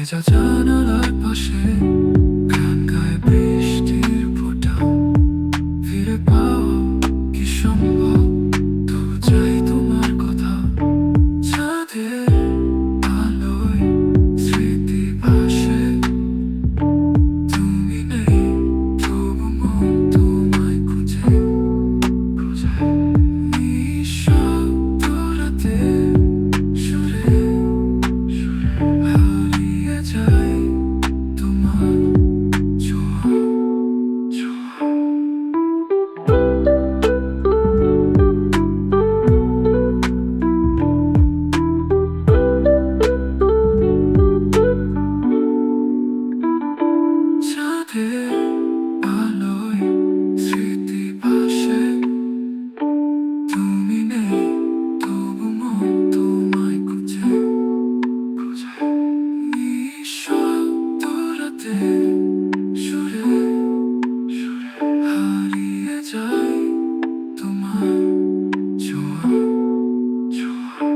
ভেজা জানালার পাশে গান গায় বৃষ্টির ফোঁটা। ফিরে পাওয়া কি সম্ভব? তবু চাই তোমার কথা। ছাদের আলোয় স্মৃতি ভাসে, তুমি নেই তবু মন তোমায় খুঁজে খুঁজে। নিঃশব্দ রাতে সুরে সুরে হারিয়ে যায় তোমার ছোঁয়া ছোঁয়া। ছাদের আলোয় স্মৃতি ভাসে, তুমি নেই তবু মন তোমায় খুঁজে খুঁজে। নিঃশব্দ রাতে সুরে সুরে হারিয়ে যায় তোমার ছোঁয়া ছোঁয়া।